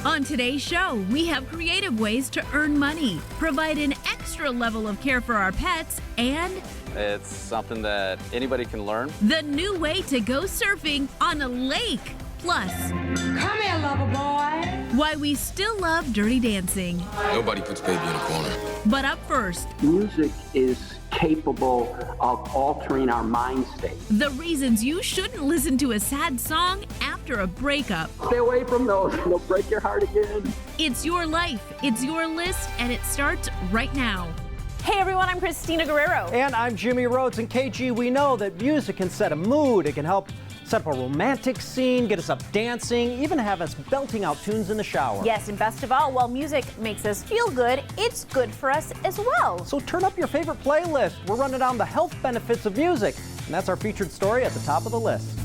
On today's show, we have creative ways to earn money, provide an extra level of care for our pets, and it's something that anybody can learn. The new way to go surfing on a lake. Plus, come here, lover boy. Why we still love Dirty Dancing. Nobody puts baby in a corner. But up first, music is capable of altering our mind state. The reasons you shouldn't listen to a sad song after a breakup. Stay away from those. They'll break your heart again. It's your life, it's your list, and it starts right now. Hey everyone, I'm Christina Guerrero. And I'm Jimmy Rhodes. And KG, we know that music can set a mood. It can help set up a romantic scene, get us up dancing, even have us belting out tunes in the shower. Yes, and best of all, while music makes us feel good, it's good for us as well. So turn up your favorite playlist. We're running down the health benefits of music. And that's our featured story at the top of the list.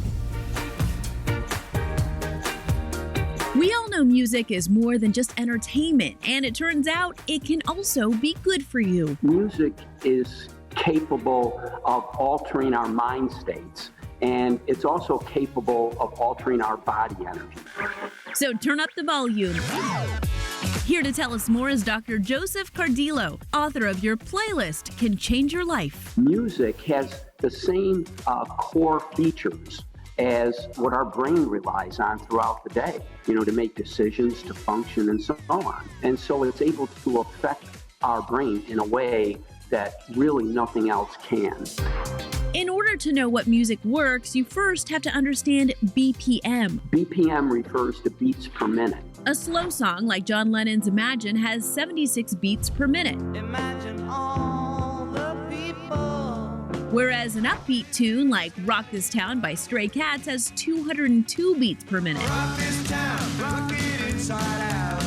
We all know music is more than just entertainment, and it turns out it can also be good for you. Music is capable of altering our mind states, and it's also capable of altering our body energy. So turn up the volume. Here to tell us more is Dr. Joseph Cardillo, author of Your Playlist Can Change Your Life. Music has the same core features as what our brain relies on throughout the day, to make decisions, to function, and so on. And so it's able to affect our brain in a way that really nothing else can. In order to know what music works, you first have to understand BPM. BPM refers to beats per minute. A slow song like John Lennon's Imagine has 76 beats per minute. Imagine all the people. Whereas an upbeat tune like Rock This Town by Stray Cats has 202 beats per minute. Rock this town, rock it inside out.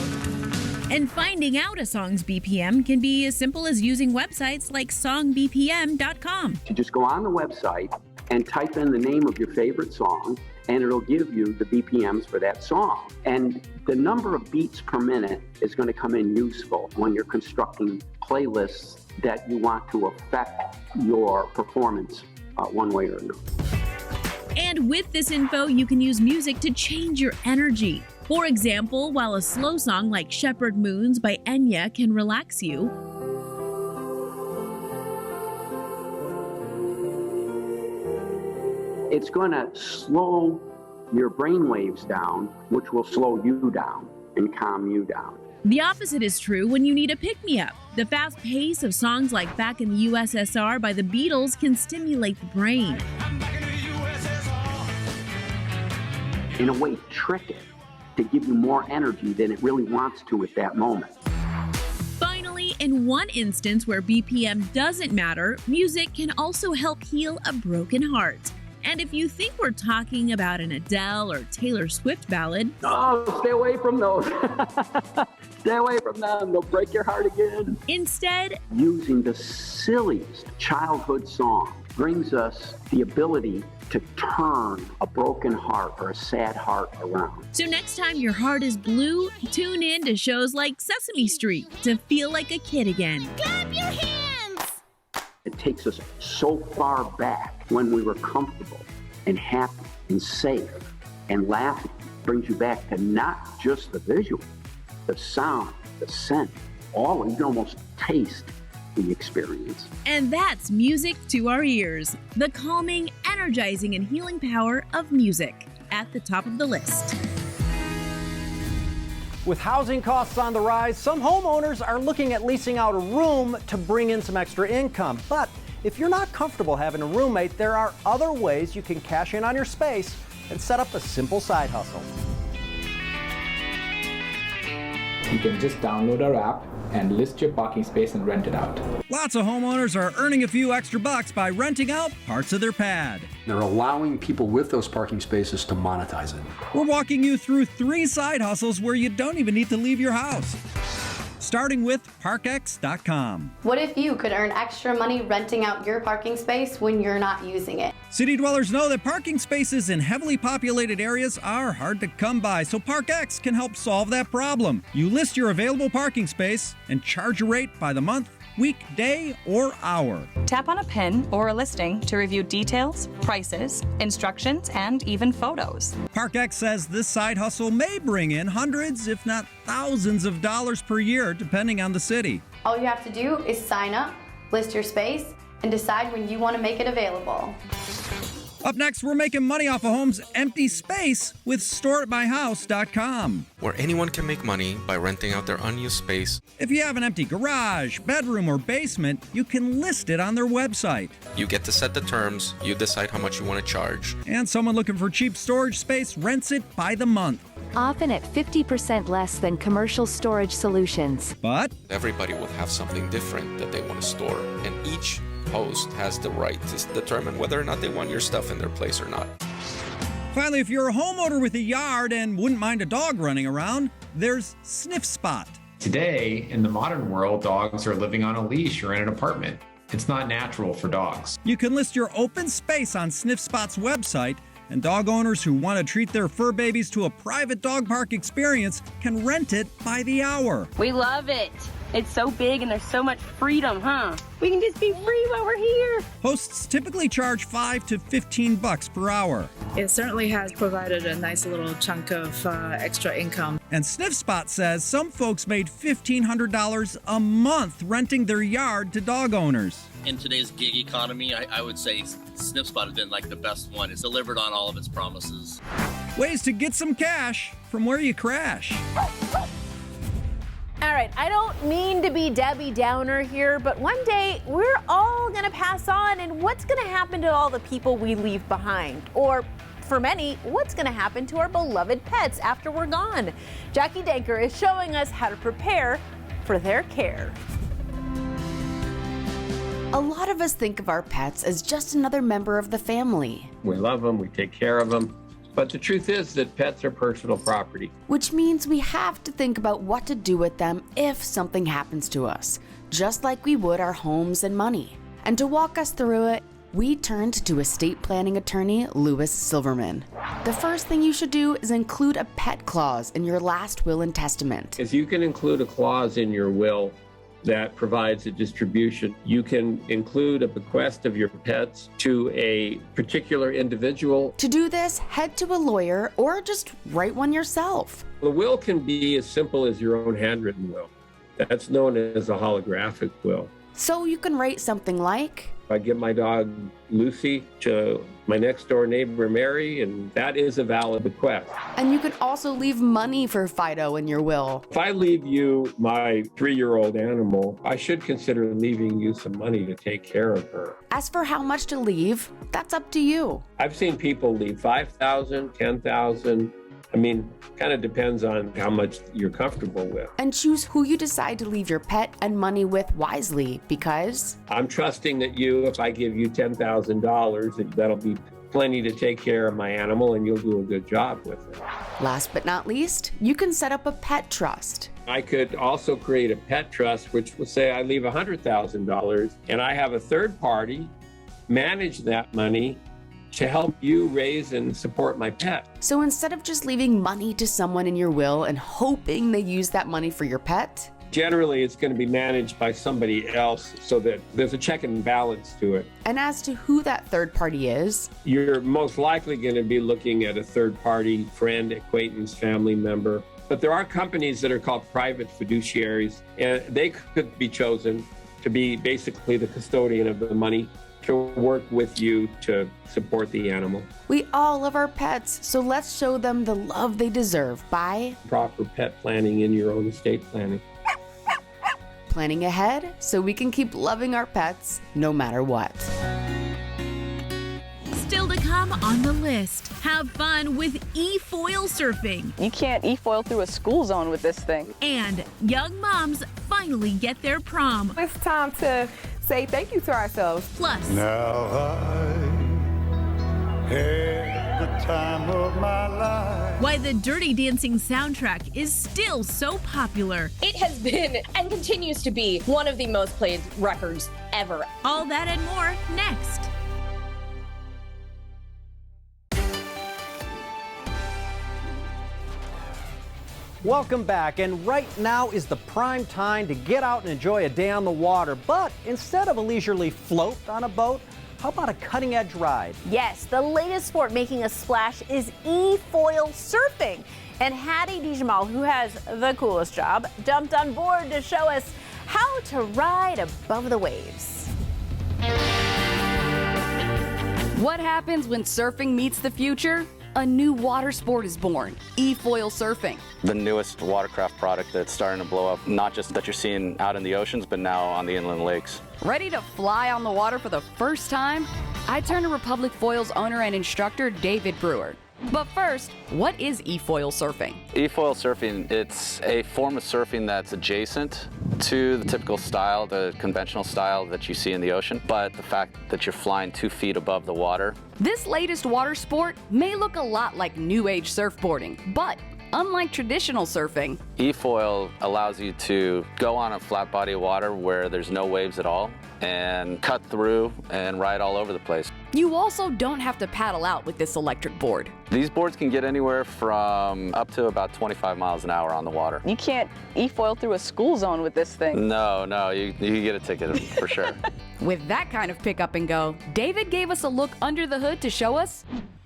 And finding out a song's BPM can be as simple as using websites like songbpm.com. You just go on the website and type in the name of your favorite song, and it'll give you the BPMs for that song. And the number of beats per minute is going to come in useful when you're constructing playlists that you want to affect your performance one way or another. And with this info, you can use music to change your energy. For example, while a slow song like Shepherd Moons by Enya can relax you, it's going to slow your brain waves down, which will slow you down and calm you down. The opposite is true when you need a pick-me-up. The fast pace of songs like Back in the USSR by the Beatles can stimulate the brain. In a way, trick it to give you more energy than it really wants to at that moment. Finally, in one instance where BPM doesn't matter, music can also help heal a broken heart. And if you think we're talking about an Adele or Taylor Swift ballad, oh, stay away from those. Stay away from them. They'll break your heart again. Instead, using the silliest childhood song brings us the ability to turn a broken heart or a sad heart around. So next time your heart is blue, tune in to shows like Sesame Street to feel like a kid again. Clap your hands! It takes us so far back when we were comfortable and happy and safe and laughing. It brings you back to not just the visual, the sound, the scent, all, you can almost taste the experience. And that's music to our ears. The calming, energizing, and healing power of music at the top of the list. With housing costs on the rise, some homeowners are looking at leasing out a room to bring in some extra income. But if you're not comfortable having a roommate, there are other ways you can cash in on your space and set up a simple side hustle. You can just download our app and list your parking space and rent it out. Lots of homeowners are earning a few extra bucks by renting out parts of their pad. They're allowing people with those parking spaces to monetize it. We're walking you through 3 side hustles where you don't even need to leave your house. Starting with parkx.com. What if you could earn extra money renting out your parking space when you're not using it? City dwellers know that parking spaces in heavily populated areas are hard to come by, so ParkX can help solve that problem. You list your available parking space and charge a rate by the month weekday or hour. Tap on a pin or a listing to review details, prices, instructions, and even photos. ParkX says this side hustle may bring in hundreds, if not thousands of dollars per year, depending on the city. All you have to do is sign up, list your space, and decide when you want to make it available. Up next, we're making money off a home's empty space with StoreAtMyHouse.com. Where anyone can make money by renting out their unused space. If you have an empty garage, bedroom, or basement, you can list it on their website. You get to set the terms, you decide how much you want to charge. And someone looking for cheap storage space rents it by the month. Often at 50% less than commercial storage solutions. But everybody will have something different that they want to store, and each host has the right to determine whether or not they want your stuff in their place or not. Finally, if you're a homeowner with a yard and wouldn't mind a dog running around, there's Sniff Spot. Today, in the modern world, dogs are living on a leash or in an apartment. It's not natural for dogs. You can list your open space on Sniff Spot's website, and dog owners who want to treat their fur babies to a private dog park experience can rent it by the hour. We love it. It's so big and there's so much freedom, huh? We can just be free while we're here. Hosts typically charge $5 to $15 per hour. It certainly has provided a nice little chunk of extra income. And Sniff Spot says some folks made $1,500 a month renting their yard to dog owners. In today's gig economy, I would say Sniff Spot has been like the best one. It's delivered on all of its promises. Ways to get some cash from where you crash. All right, I don't mean to be Debbie Downer here, but one day we're all gonna pass on, and what's gonna happen to all the people we leave behind? Or for many, what's gonna happen to our beloved pets after we're gone? Jackie Danker is showing us how to prepare for their care. A lot of us think of our pets as just another member of the family. We love them, we take care of them. But the truth is that pets are personal property. Which means we have to think about what to do with them if something happens to us, just like we would our homes and money. And to walk us through it, we turned to estate planning attorney Louis Silverman. The first thing you should do is include a pet clause in your last will and testament. Is you can include a clause in your will that provides a distribution. You can include a bequest of your pets to a particular individual. To do this, head to a lawyer or just write one yourself. The will can be as simple as your own handwritten will. That's known as a holographic will. So you can write something like, I give my dog Lucy to my next door neighbor Mary, and that is a valid bequest. And you could also leave money for Fido in your will. If I leave you my 3-year-old animal, I should consider leaving you some money to take care of her. As for how much to leave, that's up to you. I've seen people leave $5,000, $10,000. I mean, kind of depends on how much you're comfortable with. And choose who you decide to leave your pet and money with wisely, because I'm trusting that you, if I give you $10,000, that'll be plenty to take care of my animal and you'll do a good job with it. Last but not least, you can set up a pet trust. I could also create a pet trust, which will say I leave $100,000 and I have a third party manage that money to help you raise and support my pet. So instead of just leaving money to someone in your will and hoping they use that money for your pet, generally it's going to be managed by somebody else so that there's a check and balance to it. And as to who that third party is, you're most likely going to be looking at a third party, friend, acquaintance, family member. But there are companies that are called private fiduciaries, and they could be chosen to be basically the custodian of the money, to work with you to support the animal. We all love our pets, so let's show them the love they deserve by proper pet planning in your own estate planning. Planning ahead so we can keep loving our pets no matter what. Still to come on the list, have fun with Efoil Surfing. You can't e-foil through a school zone with this thing. And young moms finally get their prom. It's time to say thank you to ourselves. Plus, now I had the time of my life. Why the Dirty Dancing soundtrack is still so popular. It has been and continues to be one of the most played records ever. All that and more next. Welcome back, and right now is the prime time to get out and enjoy a day on the water. But instead of a leisurely float on a boat, how about a cutting-edge ride? Yes, the latest sport making a splash is Efoil Surfing. And Hattie DeJamal, who has the coolest job, jumped on board to show us how to ride above the waves. What happens when surfing meets the future? A new water sport is born, Efoil Surfing. The newest watercraft product that's starting to blow up, not just that you're seeing out in the oceans, but now on the inland lakes. Ready to fly on the water for the first time? I turn to Republic Foil's owner and instructor, David Brewer. But first, what is Efoil Surfing? Efoil Surfing, it's a form of surfing that's adjacent to the typical style, the conventional style that you see in the ocean, but the fact that you're flying 2 feet above the water. This latest water sport may look a lot like new age surfboarding, but unlike traditional surfing, Efoil allows you to go on a flat body of water where there's no waves at all and cut through and ride all over the place. you also don't have to paddle out with this electric board. These boards can get anywhere from up to about 25 miles an hour on the water. You can't e-foil through a school zone with this thing. No, you get a ticket for sure. With that kind of pick up and go, David gave us a look under the hood to show us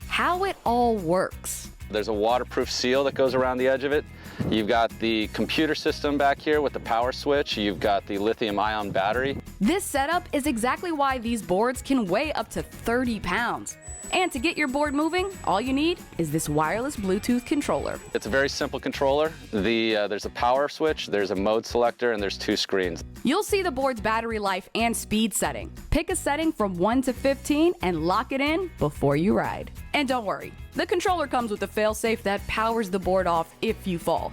how it all works. There's a waterproof seal that goes around the edge of it. You've got the computer system back here with the power switch. You've got the lithium-ion battery. This setup is exactly why these boards can weigh up to 30 pounds. And to get your board moving, all you need is this wireless Bluetooth controller. It's a very simple controller. There's a power switch, there's a mode selector, and there's 2 screens. You'll see the board's battery life and speed setting. Pick a setting from 1 to 15 and lock it in before you ride. And don't worry, the controller comes with a failsafe that powers the board off if you fall,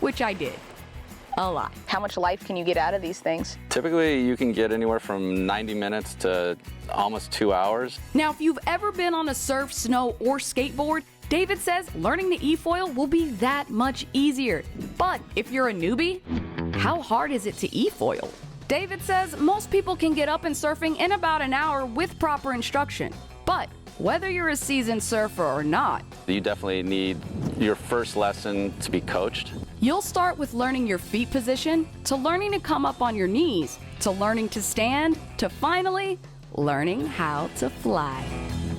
which I did. A lot. How much life can you get out of these things? Typically, you can get anywhere from 90 minutes to almost 2 hours. Now, if you've ever been on a surf, snow, or skateboard, David says learning the e-foil will be that much easier. But if you're a newbie, how hard is it to e-foil? David says most people can get up and surfing in about an hour with proper instruction. But whether you're a seasoned surfer or not, you definitely need your first lesson to be coached. You'll start with learning your feet position, to learning to come up on your knees, to learning to stand, to finally learning how to fly.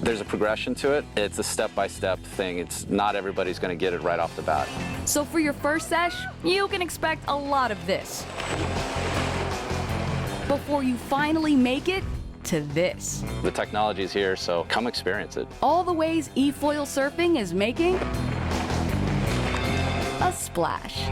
There's a progression to it. It's a step-by-step thing. It's not everybody's going to get it right off the bat. So for your first sesh, you can expect a lot of this before you finally make it to this. The technology is here, so come experience it. All the ways e-foil surfing is making a splash.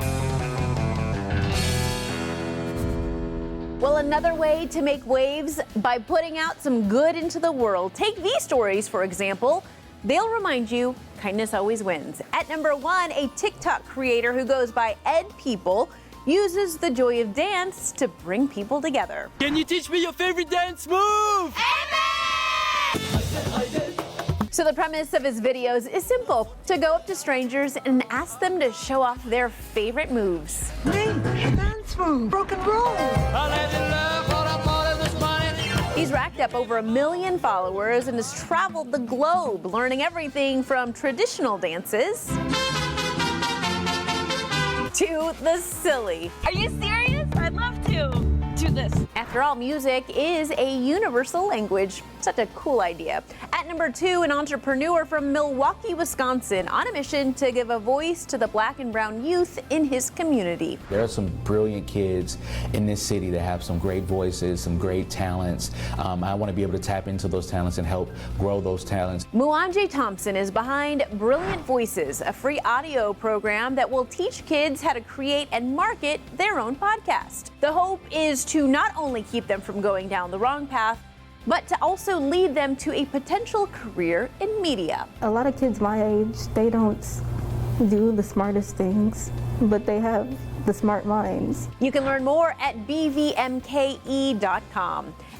Well, another way to make waves by putting out some good into the world. Take these stories, for example. They'll remind you kindness always wins. At number 1, a TikTok creator who goes by Ed People uses the joy of dance to bring people together. Can you teach me your favorite dance move? So the premise of his videos is simple: to go up to strangers and ask them to show off their favorite moves. Dance move, rock and roll. He's racked up over 1 million followers and has traveled the globe, learning everything from traditional dances to the silly. Are you serious? I'd love to do this. After all, music is a universal language. Such a cool idea. At number 2, an entrepreneur from Milwaukee, Wisconsin, on a mission to give a voice to the Black and brown youth in his community. There are some brilliant kids in this city that have some great voices, some great talents. I want to be able to tap into those talents and help grow those talents. Muanje Thompson is behind Brilliant Voices, a free audio program that will teach kids how to create and market their own podcast. The hope is to not only keep them from going down the wrong path, but to also lead them to a potential career in media. A lot of kids my age, they don't do the smartest things, but they have the smart minds. You can learn more at bvmke.com.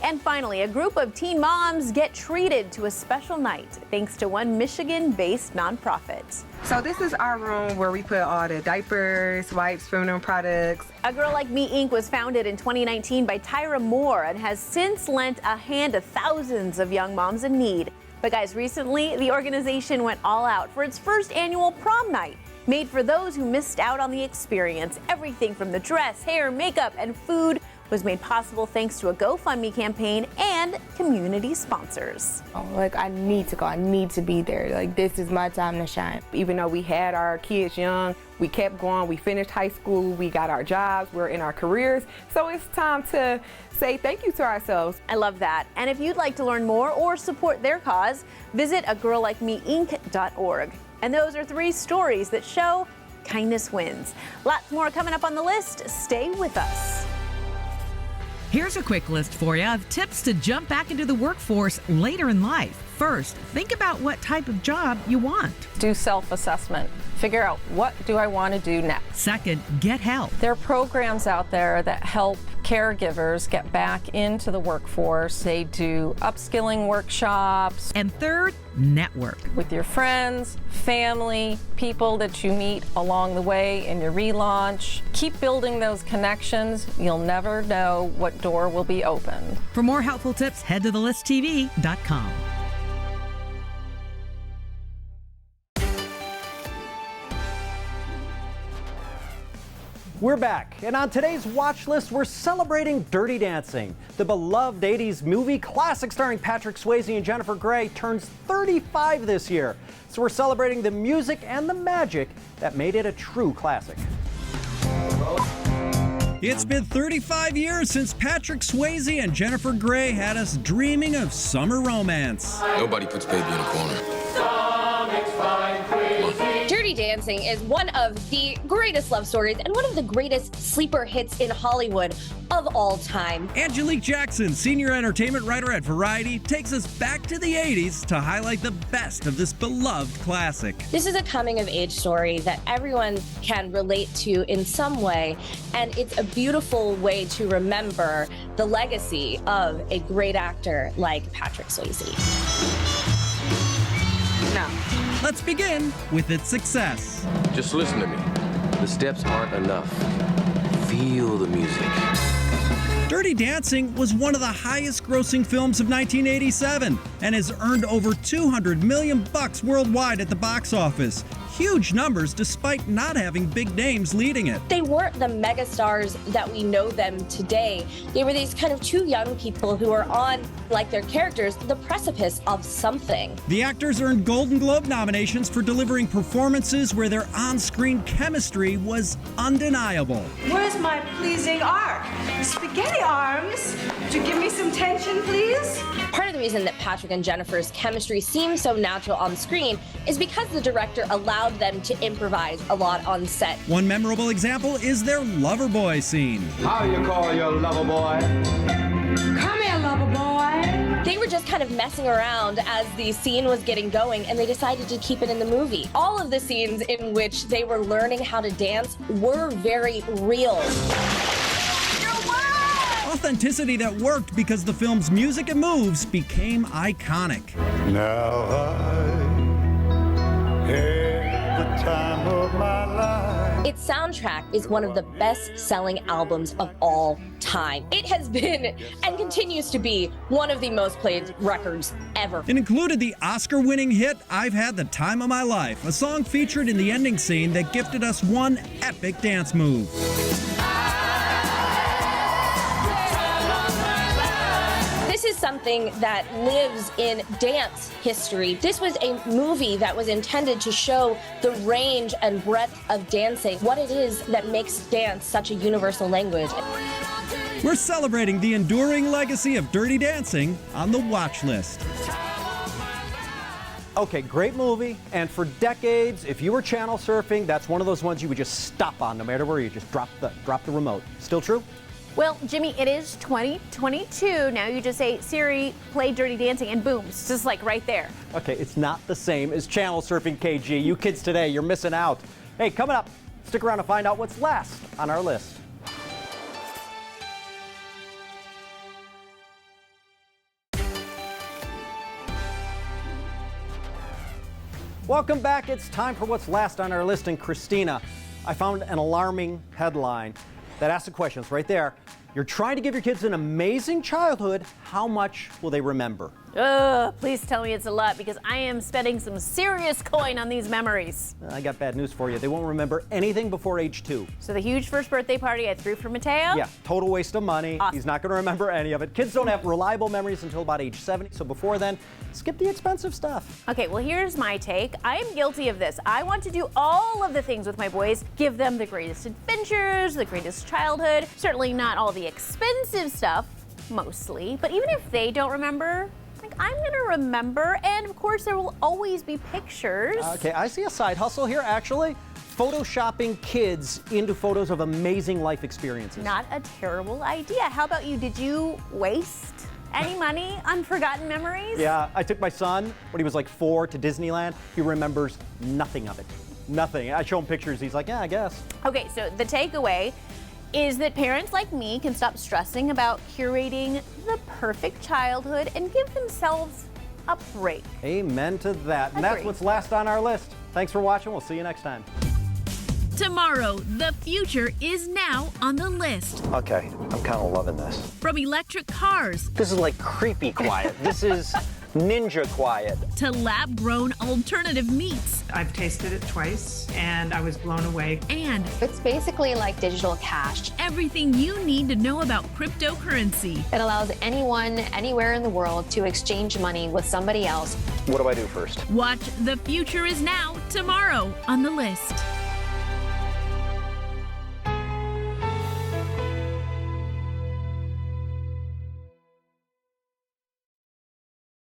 And finally, a group of teen moms get treated to a special night thanks to one Michigan-based nonprofit. So this is our room where we put all the diapers, wipes, feminine products. A Girl Like Me Inc. was founded in 2019 by Tyra Moore and has since lent a hand to thousands of young moms in need. But guys, recently the organization went all out for its first annual prom night, made for those who missed out on the experience. Everything from the dress, hair, makeup, and food was made possible thanks to a GoFundMe campaign and community sponsors. Like, I need to go. I need to be there. Like, this is my time to shine. Even though we had our kids young, we kept going. We finished high school. We got our jobs. We're in our careers. So it's time to say thank you to ourselves. I love that. And if you'd like to learn more or support their cause, visit agirllikemeinc.org. And those are 3 stories that show kindness wins. Lots more coming up on the list. Stay with us. Here's a quick list for you of tips to jump back into the workforce later in life. First, think about what type of job you want. Do self-assessment. Figure out, what do I want to do next? Second, get help. There are programs out there that help caregivers get back into the workforce. They do upskilling workshops. And third, network. With your friends, family, people that you meet along the way in your relaunch. Keep building those connections. You'll never know what door will be opened. For more helpful tips, head to thelisttv.com. We're back, and on today's watch list, we're celebrating Dirty Dancing. The beloved 80s movie classic starring Patrick Swayze and Jennifer Grey turns 35 this year. So we're celebrating the music and the magic that made it a true classic. It's been 35 years since Patrick Swayze and Jennifer Grey had us dreaming of summer romance. Nobody puts baby in a corner. Dirty Dancing is one of the greatest love stories and one of the greatest sleeper hits in Hollywood of all time. Angelique Jackson, senior entertainment writer at Variety, takes us back to the 80s to highlight the best of this beloved classic. This is a coming-of-age story that everyone can relate to in some way, and it's a beautiful way to remember the legacy of a great actor like Patrick Swayze. No. Let's begin with its success. Just listen to me. The steps aren't enough. Feel the music. Dirty Dancing was one of the highest grossing films of 1987 and has earned over $200 million worldwide at the box office. Huge numbers despite not having big names leading it. They weren't the megastars that we know them today. They were these kind of 2 young people who are on, like their characters, the precipice of something. The actors earned Golden Globe nominations for delivering performances where their on-screen chemistry was undeniable. Where's my pleasing arc? Spaghetti arms. Would you give me some tension, please? Part of the reason that Patrick and Jennifer's chemistry seems so natural on screen is because the director allowed them to improvise a lot on set. One memorable example is their lover boy scene. How do you call your lover boy? Come here, lover boy. They were just kind of messing around as the scene was getting going, and they decided to keep it in the movie. All of the scenes in which they were learning how to dance were very real. Authenticity that worked because the film's music and moves became iconic. Now I had the time of my life. Its soundtrack is one of the best-selling albums of all time. It has been and continues to be one of the most played records ever. It included the Oscar-winning hit I've Had the Time of My Life, a song featured in the ending scene that gifted us one epic dance move. This is something that lives in dance history. This was a movie that was intended to show the range and breadth of dancing, what it is that makes dance such a universal language. We're celebrating the enduring legacy of Dirty Dancing on the watch list. Okay, great movie, and for decades, if you were channel surfing, that's one of those ones you would just stop on no matter where, you just drop the remote. Still true? Well, Jimmy, it is 2022. Now you just say, Siri, play Dirty Dancing, and boom, it's just like right there. Okay, it's not the same as channel surfing, KG. You kids today, you're missing out. Hey, coming up, stick around to find out what's last on our list. Welcome back. It's time for what's last on our list. And Christina, I found an alarming headline that asks the questions right there. You're trying to give your kids an amazing childhood. How much will they remember? Please tell me it's a lot because I am spending some serious coin on these memories. I got bad news for you. They won't remember anything before age 2. So the huge first birthday party I threw for Mateo? Yeah, total waste of money. Awesome. He's not going to remember any of it. Kids don't have reliable memories until about age 70, so before then, skip the expensive stuff. Okay, well, here's my take. I am guilty of this. I want to do all of the things with my boys, give them the greatest adventures, the greatest childhood, certainly not all the expensive stuff, mostly, but even if they don't remember, I'm gonna remember, and of course there will always be pictures. Okay, I see a side hustle here, actually. Photoshopping kids into photos of amazing life experiences. Not a terrible idea. How about you? Did you waste any money on forgotten memories? Yeah, I took my son when he was like 4 to Disneyland. He remembers nothing of it. Nothing. I show him pictures, he's like, yeah, I guess. Okay, so the takeaway is that parents like me can stop stressing about curating the perfect childhood and give themselves a break. Amen to that. And that's what's last on our list. Thanks for watching. We'll see you next time. Tomorrow, the future is now on the list. Okay, I'm kind of loving this. From electric cars. This is like creepy quiet. This is ninja quiet. To lab-grown alternative meats. I've tasted it twice and I was blown away. And it's basically like digital cash. Everything you need to know about cryptocurrency. It allows anyone, anywhere in the world to exchange money with somebody else. What do I do first? Watch The Future Is Now tomorrow on the list.